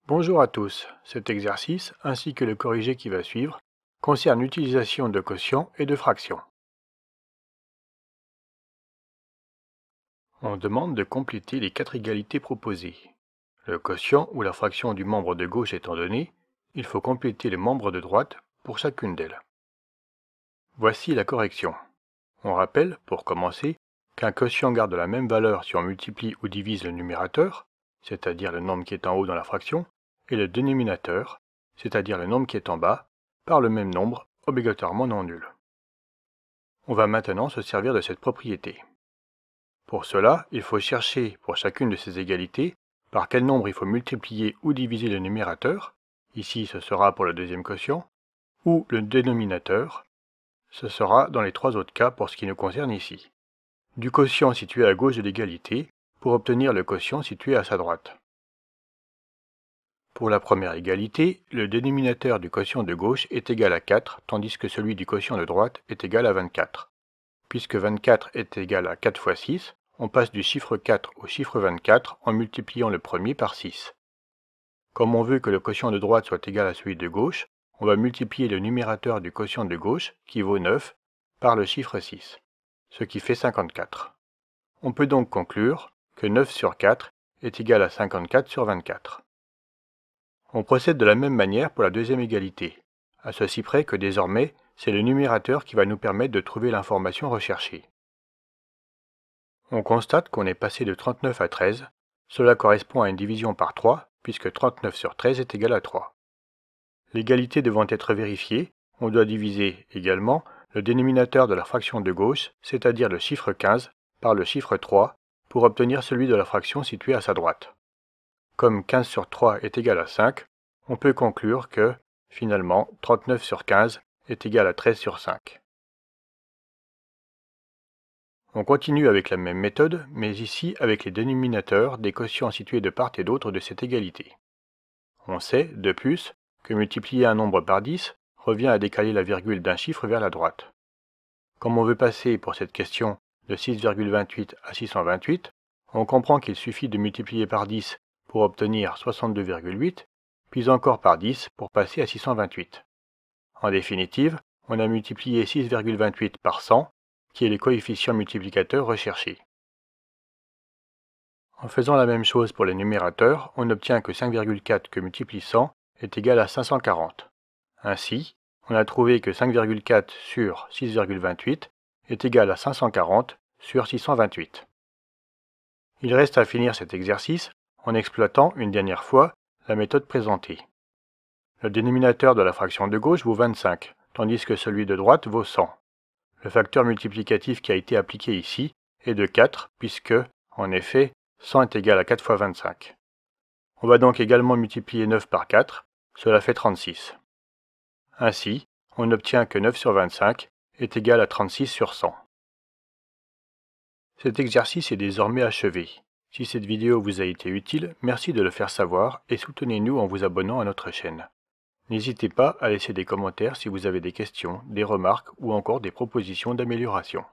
Bonjour à tous. Cet exercice, ainsi que le corrigé qui va suivre, concerne l'utilisation de quotients et de fractions. On demande de compléter les 4 égalités proposées. Le quotient ou la fraction du membre de gauche étant donné, il faut compléter le membre de droite pour chacune d'elles. Voici la correction. On rappelle, pour commencer, qu'un quotient garde la même valeur si on multiplie ou divise le numérateur, c'est-à-dire le nombre qui est en haut dans la fraction, et le dénominateur, c'est-à-dire le nombre qui est en bas, par le même nombre, obligatoirement non nul. On va maintenant se servir de cette propriété. Pour cela, il faut chercher pour chacune de ces égalités par quel nombre il faut multiplier ou diviser le numérateur, ici ce sera pour le deuxième quotient, ou le dénominateur, ce sera dans les 3 autres cas pour ce qui nous concerne ici, du quotient situé à gauche de l'égalité pour obtenir le quotient situé à sa droite. Pour la première égalité, le dénominateur du quotient de gauche est égal à 4, tandis que celui du quotient de droite est égal à 24. Puisque 24 est égal à 4 fois 6, on passe du chiffre 4 au chiffre 24 en multipliant le premier par 6. Comme on veut que le quotient de droite soit égal à celui de gauche, on va multiplier le numérateur du quotient de gauche, qui vaut 9, par le chiffre 6, ce qui fait 54. On peut donc conclure que 9 sur 4 est égal à 54 sur 24. On procède de la même manière pour la deuxième égalité, à ceci près que désormais, c'est le numérateur qui va nous permettre de trouver l'information recherchée. On constate qu'on est passé de 39 à 13, cela correspond à une division par 3, puisque 39 sur 13 est égal à 3. L'égalité devant être vérifiée, on doit diviser également le dénominateur de la fraction de gauche, c'est-à-dire le chiffre 15, par le chiffre 3, pour obtenir celui de la fraction située à sa droite. Comme 15 sur 3 est égal à 5, on peut conclure que, finalement, 39 sur 15 est égal à 13 sur 5. On continue avec la même méthode, mais ici avec les dénominateurs des quotients situés de part et d'autre de cette égalité. On sait, de plus, que multiplier un nombre par 10 revient à décaler la virgule d'un chiffre vers la droite. Comme on veut passer pour cette question de 6,28 à 628, on comprend qu'il suffit de multiplier par 10 pour obtenir 62,8, puis encore par 10 pour passer à 628. En définitive, on a multiplié 6,28 par 100, qui est le coefficient multiplicateur recherché. En faisant la même chose pour les numérateurs, on obtient que 5,4 que multiplie 100 est égal à 540. Ainsi, on a trouvé que 5,4 sur 6,28 est égal à 540 sur 628. Il reste à finir cet exercice en exploitant une dernière fois la méthode présentée. Le dénominateur de la fraction de gauche vaut 25, tandis que celui de droite vaut 100. Le facteur multiplicatif qui a été appliqué ici est de 4, puisque, en effet, 100 est égal à 4 fois 25. On va donc également multiplier 9 par 4, cela fait 36. Ainsi, on obtient que 9 sur 25 est égal à 36 sur 100. Cet exercice est désormais achevé. Si cette vidéo vous a été utile, merci de le faire savoir et soutenez-nous en vous abonnant à notre chaîne. N'hésitez pas à laisser des commentaires si vous avez des questions, des remarques ou encore des propositions d'amélioration.